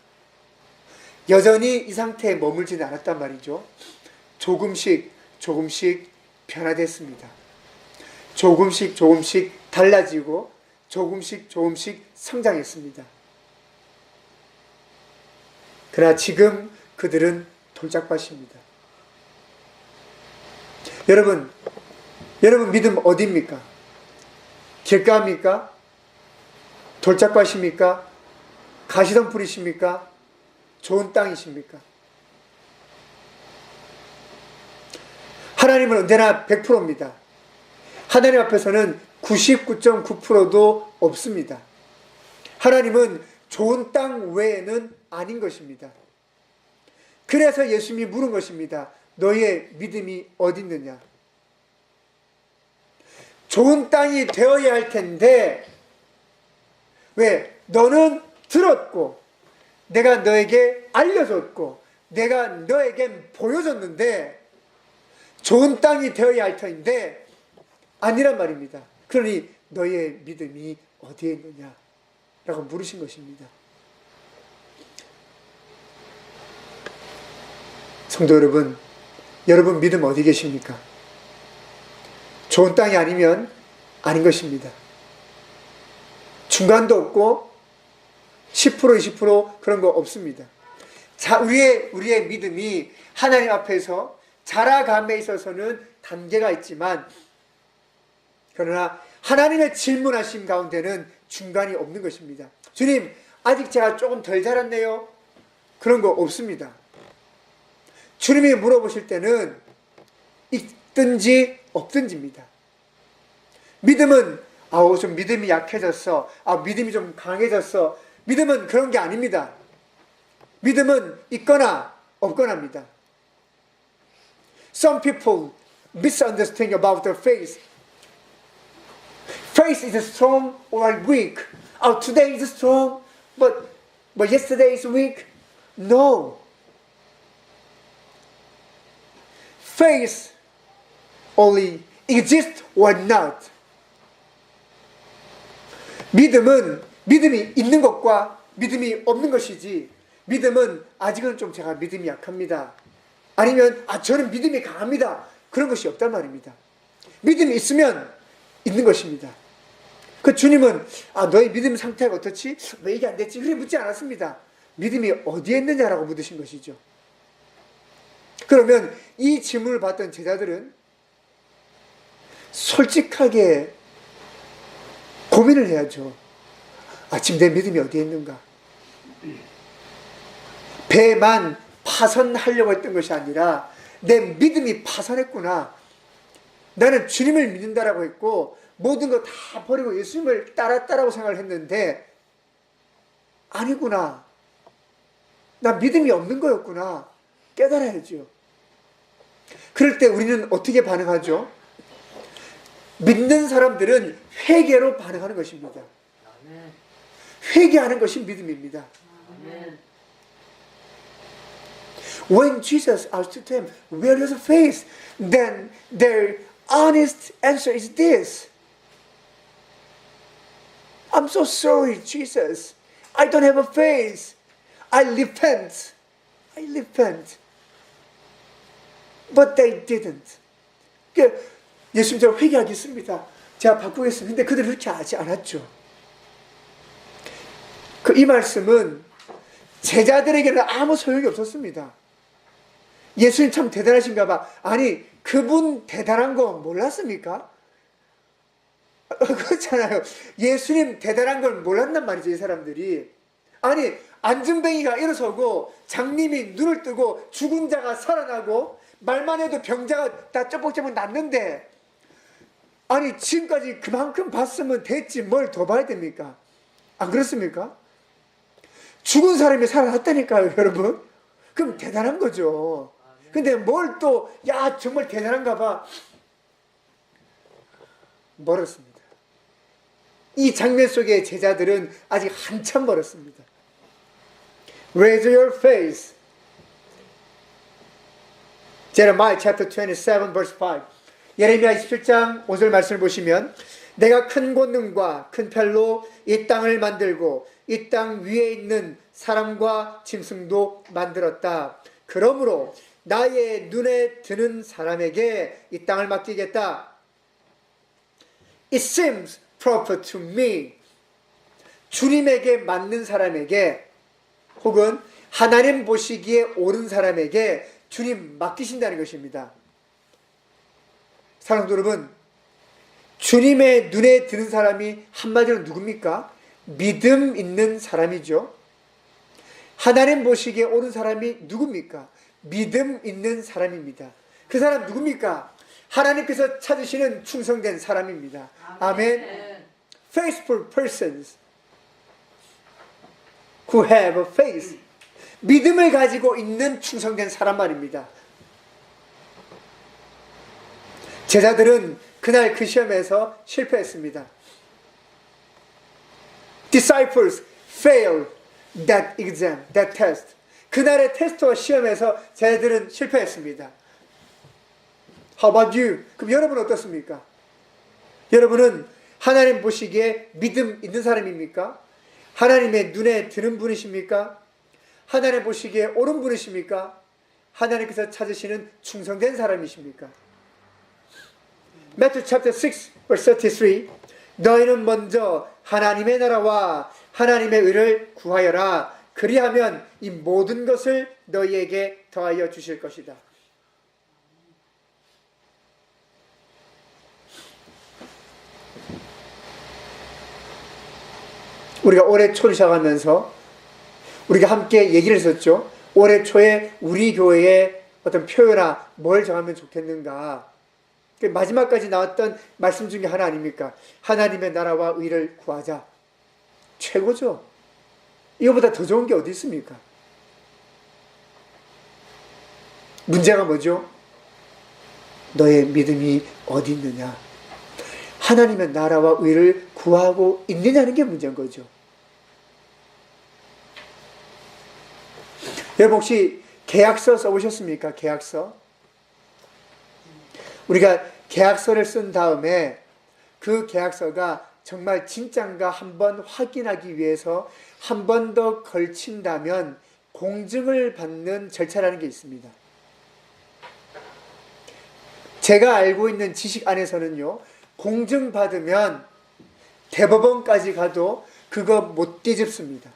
여전히 이 상태에 머물지는 않았단 말이죠. 조금씩 변화됐습니다. 조금씩 달라지고 조금씩 성장했습니다. 그러나 지금 그들은 돌짝밭입니다. 여러분 믿음 어디입니까? 길가입니까? 돌짝밭입니까? 가시덤불이십니까? 좋은 땅이십니까? 하나님은 언제나 100%입니다. 하나님 앞에서는 99.9%도 없습니다. 하나님은 좋은 땅 외에는 아닌 것입니다. 그래서 예수님이 물은 것입니다. 너의 믿음이 어디 있느냐? 좋은 땅이 되어야 할 텐데 왜? 너는 들었고 내가 너에게 알려줬고 내가 너에게 보여줬는데 좋은 땅이 되어야 할 터인데 아니란 말입니다. 그러니 너의 믿음이 어디에 있느냐? 라고 물으신 것입니다. 성도 여러분, 여러분 믿음 어디 계십니까? 좋은 땅이 아니면 아닌 것입니다. 중간도 없고 10% 20% 그런 거 없습니다. 자, 우리의 믿음이 하나님 앞에서 자라감에 있어서는 단계가 있지만, 그러나 하나님의 질문하심 가운데는 중간이 없는 것입니다. 주님, 아직 제가 조금 덜 자랐네요. 그런 거 없습니다. 주님이 물어보실 때는 있든지 없든지입니다. 믿음은 좀 믿음이 약해졌어. 믿음이 좀 강해졌어. 믿음은 그런 게 아닙니다. 믿음은 있거나 없거나입니다. Some people misunderstand about their faith. Faith is strong or weak. Today is strong, but yesterday is weak. No. Faith only exists or not. 믿음이 있는 것과 믿음이 없는 것이지, 믿음은 아직은 좀 제가 믿음이 약합니다. 아니면 저는 믿음이 강합니다. 그런 것이 없단 말입니다. 믿음이 있으면 있는 것입니다. 그 주님은 너의 믿음 상태가 어떻지? 왜 이게 안 됐지? 그래 묻지 않았습니다. 믿음이 어디에 있느냐라고 묻으신 것이죠. 그러면 이 질문을 받던 제자들은 솔직하게 고민을 해야죠. 지금 내 믿음이 어디에 있는가? 배만 파선하려고 했던 것이 아니라 내 믿음이 파선했구나. 나는 주님을 믿는다라고 했고 모든 거 다 버리고 예수님을 따랐다라고 생각을 했는데 아니구나. 나 믿음이 없는 거였구나. 깨달아야죠. 그럴 때 우리는 어떻게 반응하죠? 믿는 사람들은 회개로 반응하는 것입니다. 회개하는 것이 믿음입니다. When Jesus asked them, where is faith? Then their honest answer is this. I'm so sorry, Jesus. I don't have a faith. I repent. But they didn't. 예수님, 제가 회개하겠습니다. 제가 바꾸겠습니다. 근데 그들은 그렇게 하지 않았죠. 이 말씀은 제자들에게는 아무 소용이 없었습니다. 예수님 참 대단하신가 봐. 아니, 그분 대단한 거 몰랐습니까? 그렇잖아요. 예수님 대단한 걸 몰랐단 말이죠, 이 사람들이. 아니, 안전뱅이가 일어서고 장님이 눈을 뜨고 죽은 자가 살아나고 말만 해도 병자가 다 쩌벅쩌벅 났는데, 아니, 지금까지 그만큼 봤으면 됐지 뭘 더 봐야 됩니까? 안 그렇습니까? 죽은 사람이 살아났다니까요, 여러분. 그럼 대단한 거죠. 근데 뭘 또, 정말 대단한가 봐. 멀었습니다. 이 장면 속의 제자들은 아직 한참 멀었습니다. Raise your face. Jeremiah chapter 27 verse 5. 예레미야 27장 5절 말씀을 보시면, 내가 큰 권능과 큰 팔로 이 땅을 만들고 이 땅 위에 있는 사람과 짐승도 만들었다. 그러므로 나의 눈에 드는 사람에게 이 땅을 맡기겠다. It seems proper to me. 주님에게 맞는 사람에게, 혹은 하나님 보시기에 옳은 사람에게 주님 맡기신다는 것입니다. 사랑하는 여러분, 주님의 눈에 드는 사람이 한마디로 누굽니까? 믿음 있는 사람이죠. 하나님 보시기에 옳은 사람이 누굽니까? 믿음 있는 사람입니다. 그 사람 누굽니까? 하나님께서 찾으시는 충성된 사람입니다. 아멘. Faithful persons who have faith. 믿음을 가지고 있는 충성된 사람 말입니다. 제자들은 그날 그 시험에서 실패했습니다. Disciples failed that exam, that test. 그날의 테스트와 시험에서 제자들은 실패했습니다. How about you? 그럼 여러분은 어떻습니까? 여러분은 하나님 보시기에 믿음 있는 사람입니까? 하나님의 눈에 드는 분이십니까? 하나님 보시기에 옳은 분이십니까? 하나님께서 찾으시는 충성된 사람이십니까? Matthew chapter 6 verse 33. 너희는 먼저 하나님의 나라와 하나님의 의를 구하여라. 그리하면 이 모든 것을 너희에게 더하여 주실 것이다. 우리가 올해 초를 시작하면서 우리가 함께 얘기를 했었죠. 올해 초에 우리 교회의 어떤 표현아 뭘 정하면 좋겠는가. 마지막까지 나왔던 말씀 중에 하나 아닙니까? 하나님의 나라와 의를 구하자. 최고죠. 이거보다 더 좋은 게 어디 있습니까? 문제가 뭐죠? 너의 믿음이 어디 있느냐? 하나님의 나라와 의를 구하고 있느냐는 게 문제인 거죠. 여러분 혹시 계약서 써보셨습니까? 계약서? 우리가 계약서를 쓴 다음에 그 계약서가 정말 진짠가 한번 확인하기 위해서 한 번 더 걸친다면 공증을 받는 절차라는 게 있습니다. 제가 알고 있는 지식 안에서는요, 공증받으면 대법원까지 가도 그거 못 뒤집습니다.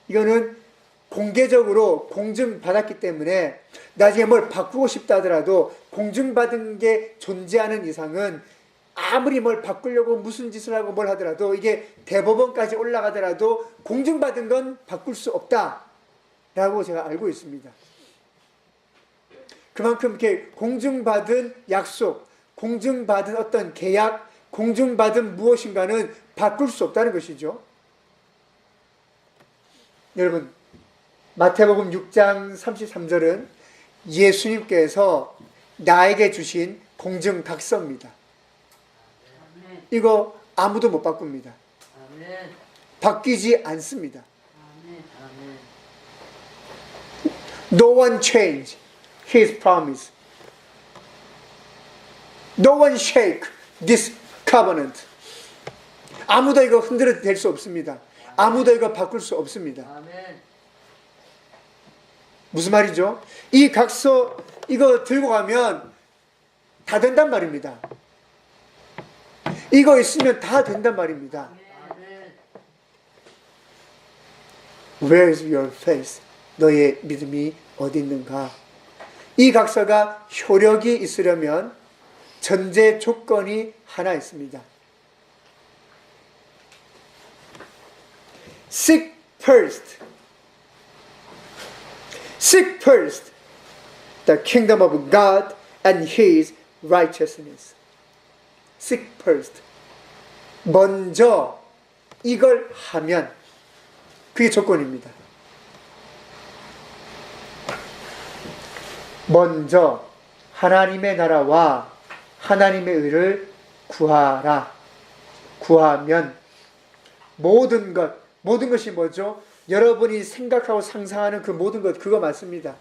이거는 공개적으로 공증받았기 때문에 나중에 뭘 바꾸고 싶다 하더라도 공증받은 게 존재하는 이상은 아무리 뭘 바꾸려고 무슨 짓을 하고 뭘 하더라도 이게 대법원까지 올라가더라도 공증받은 건 바꿀 수 없다라고 제가 알고 있습니다. 그만큼 이렇게 공증받은 약속, 공증받은 어떤 계약, 공증받은 무엇인가는 바꿀 수 없다는 것이죠. 여러분, 마태복음 6장 33절은 예수님께서 나에게 주신 공증각서입니다. 이거 아무도 못 바꿉니다. 바뀌지 않습니다. No one changed his promise. No one shake this covenant. 아무도 이거 흔들어 댈 수 없습니다. 아무도 이거 바꿀 수 없습니다. 무슨 말이죠? 이 각서 이거 들고 가면 다 된단 말입니다. 이거 있으면 다 된단 말입니다. Where is your faith? 너의 믿음이 어디 있는가? 이 각서가 효력이 있으려면 전제 조건이 하나 있습니다. Seek first. Seek first the kingdom of God and His righteousness. Seek first. 먼저 이걸 하면 그게 조건입니다. 먼저 하나님의 나라와 하나님의 의를 구하라. 구하면 모든 것이 뭐죠? 여러분이 생각하고 상상하는 그 모든 것, 그거 맞습니다.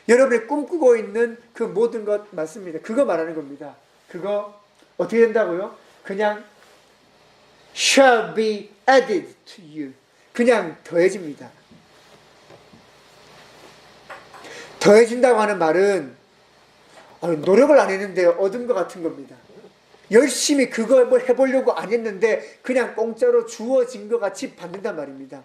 여러분이 꿈꾸고 있는 그 모든 것 맞습니다. 그거 말하는 겁니다. 그거 어떻게 된다고요? 그냥 shall be added to you. 그냥 더해집니다. 더해진다고 하는 말은 노력을 안 했는데 얻은 것 같은 겁니다. 열심히 그걸 뭘 해보려고 안 했는데 그냥 공짜로 주어진 것 같이 받는단 말입니다.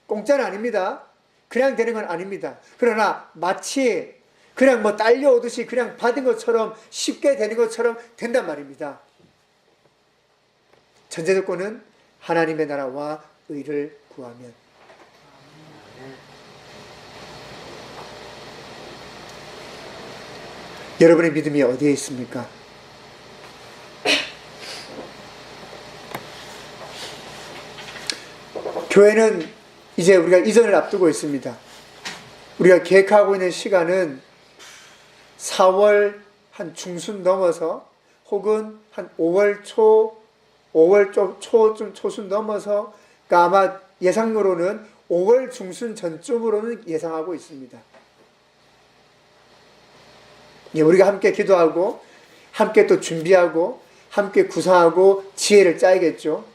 공짜는 아닙니다. 그냥 되는 건 아닙니다. 그러나 마치 그냥 뭐 딸려오듯이 그냥 받은 것처럼 쉽게 되는 것처럼 된단 말입니다. 전제 조건은 하나님의 나라와 의를 구하면. 여러분의 믿음이 어디에 있습니까? 교회는 이제 우리가 이전을 앞두고 있습니다. 우리가 계획하고 있는 시간은 4월 한 중순 넘어서 혹은 한 5월 초순 넘어서 그러니까 아마 예상으로는 5월 중순 전쯤으로는 예상하고 있습니다. 우리가 함께 기도하고 함께 또 준비하고 함께 구상하고 지혜를 짜야겠죠.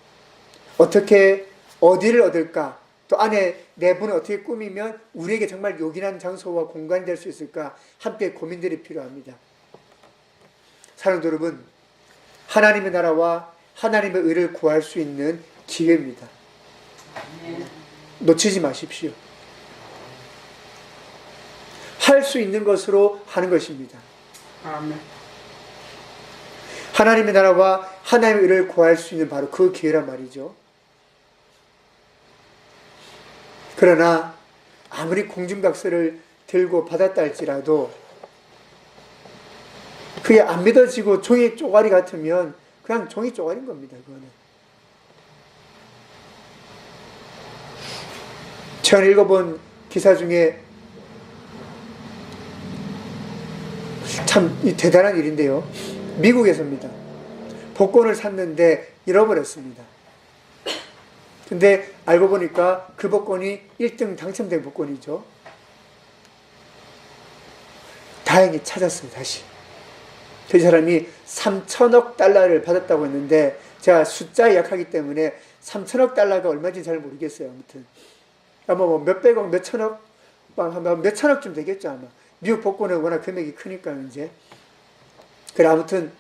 어떻게 어디를 얻을까? 또 안에 내부는 어떻게 꾸미면 우리에게 정말 요긴한 장소와 공간이 될 수 있을까? 함께 고민들이 필요합니다. 사랑하는 여러분, 하나님의 나라와 하나님의 의를 구할 수 있는 기회입니다. 놓치지 마십시오. 할 수 있는 것으로 하는 것입니다. 아멘. 하나님의 나라와 하나님의 의를 구할 수 있는 바로 그 기회란 말이죠. 그러나 아무리 공중박사를 들고 받았다 할지라도 그게 안 믿어지고 종이 쪼가리 같으면 그냥 종이 쪼가리인 겁니다. 그거는. 제가 읽어본 기사 중에 참 대단한 일인데요. 미국에서입니다. 복권을 샀는데 잃어버렸습니다. 근데 알고 보니까 그 복권이 1등 당첨된 복권이죠. 다행히 찾았어요, 다시. 그 사람이 3천억 달러를 받았다고 했는데 제가 숫자에 약하기 때문에 3천억 달러가 얼마인지 잘 모르겠어요. 아무튼 아마 뭐 몇백억, 몇천억, 몇천억쯤 되겠죠 아마. 미국 복권은 워낙 금액이 크니까 이제. 그래 아무튼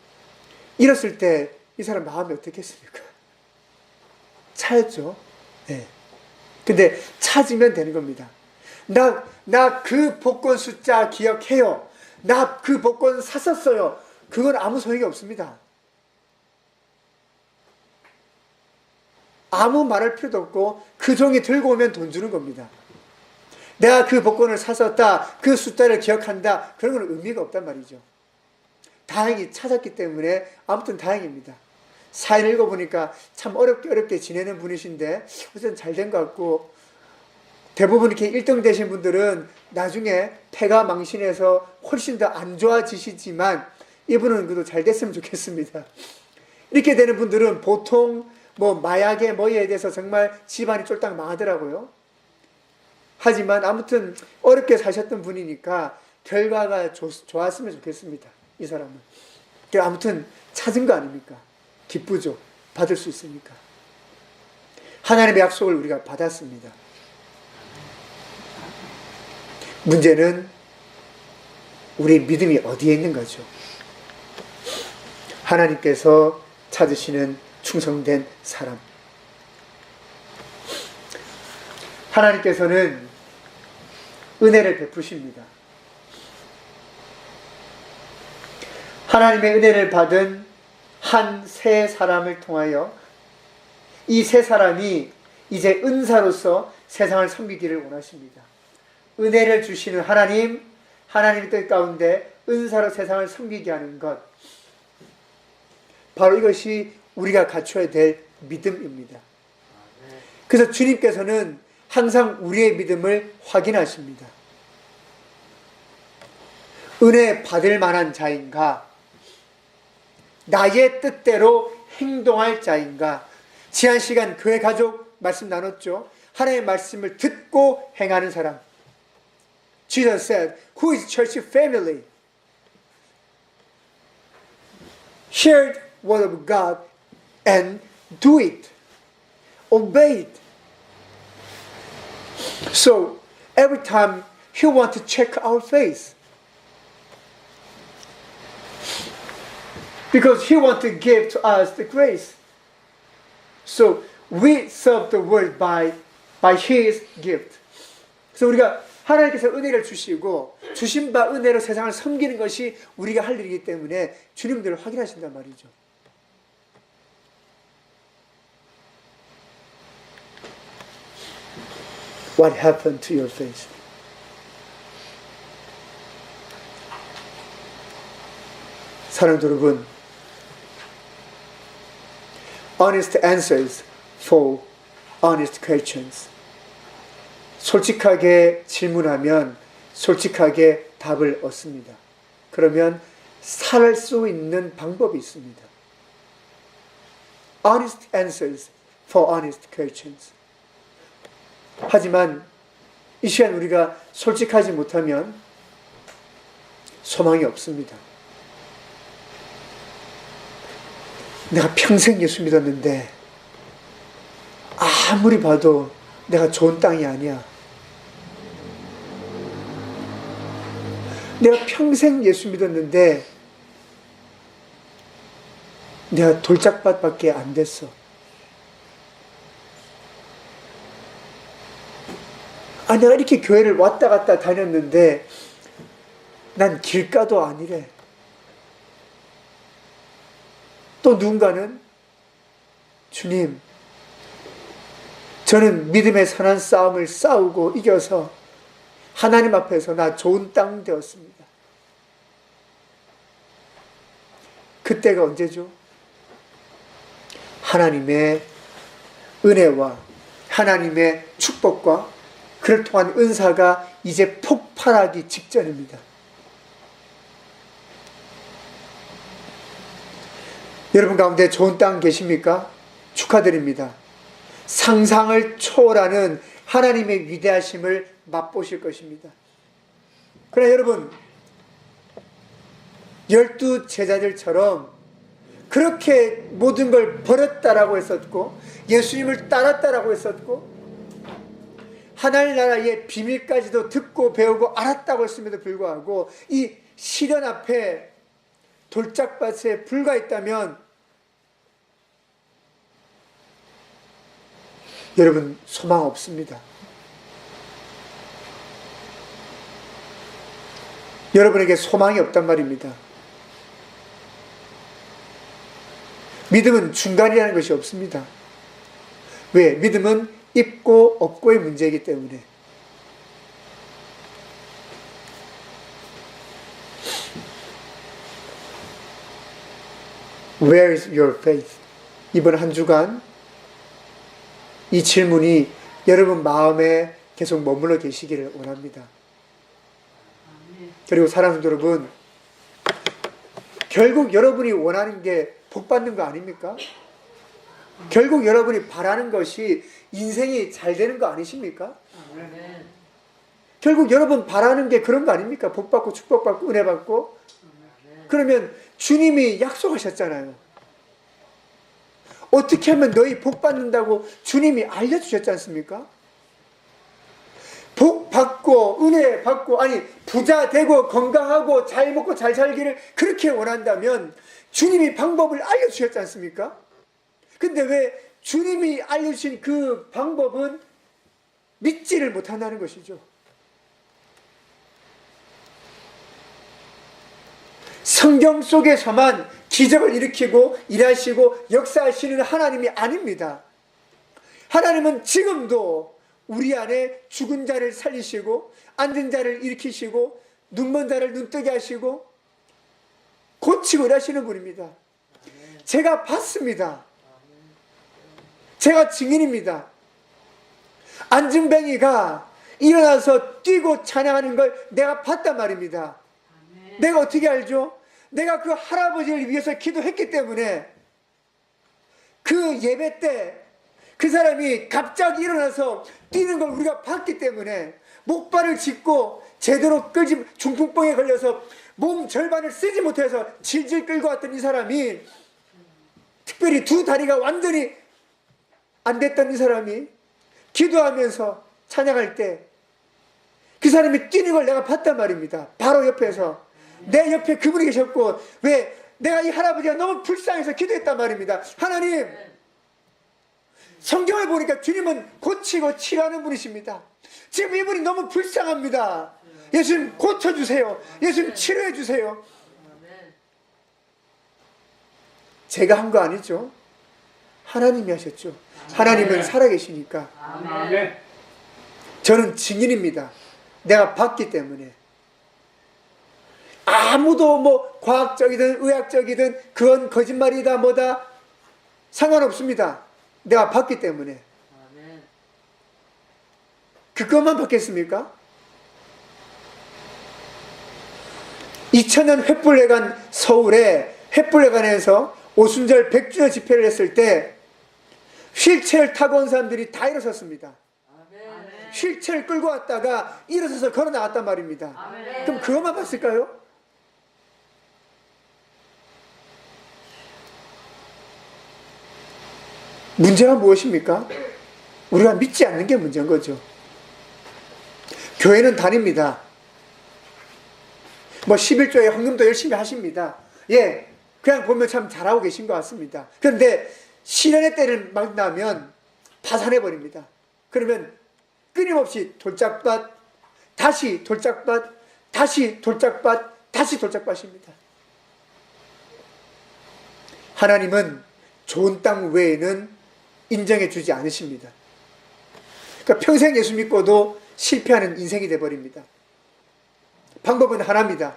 잃었을 때 이 사람 마음이 어떻겠습니까? 찾았죠. 네. 근데 찾으면 되는 겁니다. 나 그 복권 숫자 기억해요. 나 그 복권 샀었어요. 그건 아무 소용이 없습니다. 아무 말할 필요도 없고 그 종이 들고 오면 돈 주는 겁니다. 내가 그 복권을 샀었다, 그 숫자를 기억한다, 그런 건 의미가 없단 말이죠. 다행히 찾았기 때문에 아무튼 다행입니다. 사연 읽어보니까 참 어렵게 지내는 분이신데 어쨌든 잘 된 것 같고, 대부분 이렇게 1등 되신 분들은 나중에 폐가 망신해서 훨씬 더 안 좋아지시지만 이분은 그래도 잘 됐으면 좋겠습니다. 이렇게 되는 분들은 보통 뭐 마약에 뭐에 대해서 정말 집안이 쫄딱 망하더라고요. 하지만 아무튼 어렵게 사셨던 분이니까 결과가 좋았으면 좋겠습니다. 이 사람은. 아무튼 찾은 거 아닙니까? 기쁘죠. 받을 수 있으니까. 하나님의 약속을 우리가 받았습니다. 문제는 우리 믿음이 어디에 있는 거죠? 하나님께서 찾으시는 충성된 사람. 하나님께서는 은혜를 베푸십니다. 하나님의 은혜를 받은 한 세 사람을 통하여 이 세 사람이 이제 은사로서 세상을 섬기기를 원하십니다. 은혜를 주시는 하나님, 하나님의 뜻 가운데 은사로 세상을 섬기게 하는 것, 바로 이것이 우리가 갖춰야 될 믿음입니다. 그래서 주님께서는 항상 우리의 믿음을 확인하십니다. 은혜 받을 만한 자인가? 나의 뜻대로 행동할 자인가? 지난 시간 교회 가족 말씀 나눴죠. 하나님의 말씀을 듣고 행하는 사람. Jesus said, who is church family? Hear the word of God and do it. Obey it. So, every time He wants to check our faith. Because He wants to give to us the grace. So, we serve the world by His gift. 그래서 우리가 하나님께서 은혜를 주시고 주신 바 은혜로 세상을 섬기는 것이 우리가 할 일이기 때문에 주님들을 확인하신단 말이죠. What happened to your faith? 사랑하는 여러분, honest answers for honest questions. 솔직하게 질문하면 솔직하게 답을 얻습니다. 그러면 살 수 있는 방법이 있습니다. Honest answers for honest questions. 하지만 이 시간 우리가 솔직하지 못하면 소망이 없습니다. 내가 평생 예수 믿었는데 아무리 봐도 내가 좋은 땅이 아니야. 내가 평생 예수 믿었는데 내가 돌짝밭밖에 안 됐어. 아, 내가 이렇게 교회를 왔다 갔다 다녔는데 난 길가도 아니래. 또 누군가는 주님, 저는 믿음의 선한 싸움을 싸우고 이겨서 하나님 앞에서 나 좋은 땅 되었습니다. 그때가 언제죠? 하나님의 은혜와 하나님의 축복과 그를 통한 은사가 이제 폭발하기 직전입니다. 여러분 가운데 좋은 땅 계십니까? 축하드립니다. 상상을 초월하는 하나님의 위대하심을 맛보실 것입니다. 그러나 여러분, 12 제자들처럼 그렇게 모든 걸 버렸다라고 했었고 예수님을 따랐다라고 했었고 하나님 나라의 비밀까지도 듣고 배우고 알았다고 했음에도 불구하고 이 시련 앞에 돌짝밭에 불과했다면 여러분 소망 없습니다. 여러분에게 소망이 없단 말입니다. 믿음은 중간이라는 것이 없습니다. 왜? 믿음은 있고 없고의 문제이기 때문에. Where is your faith? 이번 한 주간 이 질문이 여러분 마음에 계속 머물러 계시기를 원합니다. 그리고 사랑하는 여러분, 결국 여러분이 원하는 게 복받는 거 아닙니까? 결국 여러분이 바라는 것이 인생이 잘 되는 거 아니십니까? 결국 여러분 바라는 게 그런 거 아닙니까? 복받고 축복받고 은혜받고. 그러면 주님이 약속하셨잖아요. 어떻게 하면 너희 복받는다고 주님이 알려주셨지 않습니까? 복받고 은혜 받고 아니 부자 되고 건강하고 잘 먹고 잘 살기를 그렇게 원한다면 주님이 방법을 알려주셨지 않습니까? 근데 왜 주님이 알려주신 그 방법은 믿지를 못한다는 것이죠. 성경 속에서만 기적을 일으키고 일하시고 역사하시는 하나님이 아닙니다. 하나님은 지금도 우리 안에 죽은 자를 살리시고 앉은 자를 일으키시고 눈먼 자를 눈뜨게 하시고 고치고 일하시는 분입니다. 제가 봤습니다. 제가 증인입니다. 안진뱅이가 일어나서 뛰고 찬양하는 걸 내가 봤단 말입니다. 내가 어떻게 알죠? 내가 그 할아버지를 위해서 기도했기 때문에 그 예배 때 그 사람이 갑자기 일어나서 뛰는 걸 우리가 봤기 때문에 목발을 짚고 제대로 끌지 중풍병에 걸려서 몸 절반을 쓰지 못해서 질질 끌고 왔던 이 사람이 특별히 두 다리가 완전히 안 됐던 이 사람이 기도하면서 찬양할 때 그 사람이 뛰는 걸 내가 봤단 말입니다. 바로 옆에서 내 옆에 그분이 계셨고 왜? 내가 이 할아버지가 너무 불쌍해서 기도했단 말입니다. 하나님, 성경을 보니까 주님은 고치고 치료하는 분이십니다. 지금 이분이 너무 불쌍합니다. 예수님 고쳐주세요. 예수님 치료해주세요. 제가 한 거 아니죠. 하나님이 하셨죠. 하나님은 살아계시니까. 저는 증인입니다. 내가 봤기 때문에. 아무도 뭐 과학적이든 의학적이든 그건 거짓말이다 뭐다 상관없습니다. 내가 봤기 때문에. 그것만 받겠습니까? 2000년 횃불회관 서울에 횃불회관에서 오순절 100주년 집회를 했을 때 휠체어를 타고 온 사람들이 다 일어섰습니다. 휠체어를 끌고 왔다가 일어서서 걸어 나갔단 말입니다. 그럼 그것만 봤을까요? 문제가 무엇입니까? 우리가 믿지 않는 게 문제인 거죠. 교회는 다닙니다. 뭐 11조에 헌금도 열심히 하십니다. 예, 그냥 보면 참 잘하고 계신 것 같습니다. 그런데 시련의 때를 만나면 파산해버립니다. 그러면 끊임없이 돌짝밭, 다시 돌짝밭, 다시 돌짝밭, 다시 돌짝밭입니다. 하나님은 좋은 땅 외에는 인정해 주지 않으십니다. 그러니까 평생 예수 믿고도 실패하는 인생이 되어버립니다. 방법은 하나입니다.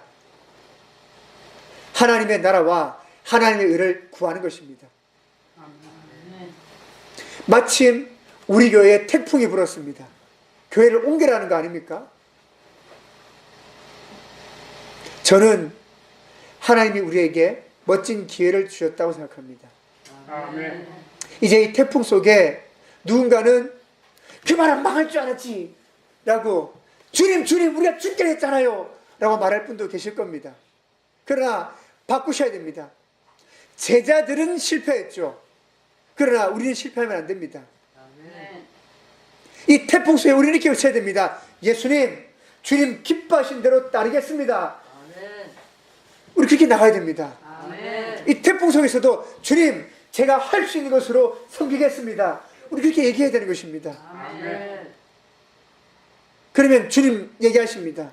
하나님의 나라와 하나님의 의를 구하는 것입니다. 마침 우리 교회에 태풍이 불었습니다. 교회를 옮기라는 거 아닙니까? 저는 하나님이 우리에게 멋진 기회를 주셨다고 생각합니다. 아멘. 이제 이 태풍 속에 누군가는 그만하면 망할 줄 알았지 라고 주님 우리가 죽게 했잖아요 라고 말할 분도 계실 겁니다. 그러나 바꾸셔야 됩니다. 제자들은 실패했죠. 그러나 우리는 실패하면 안 됩니다. 이 태풍 속에 우리는 이렇게 외쳐야 됩니다. 예수님, 주님 기뻐하신 대로 따르겠습니다. 우리 그렇게 나가야 됩니다. 이 태풍 속에서도 주님, 제가 할 수 있는 것으로 섬기겠습니다. 우리 그렇게 얘기해야 되는 것입니다. 그러면 주님 얘기하십니다.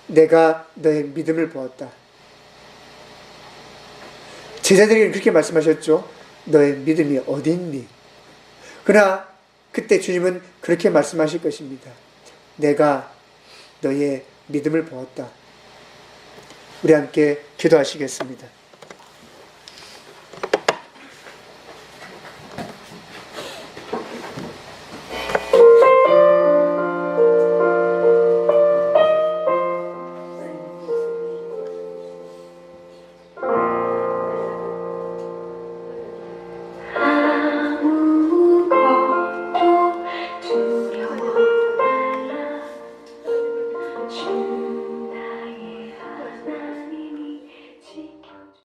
내가 너의 믿음을 보았다. 제자들에게 그렇게 말씀하셨죠. 너의 믿음이 어디 있니? 그러나 그때 주님은 그렇게 말씀하실 것입니다. 내가 너의 믿음을 보았다. 우리 함께 기도하시겠습니다.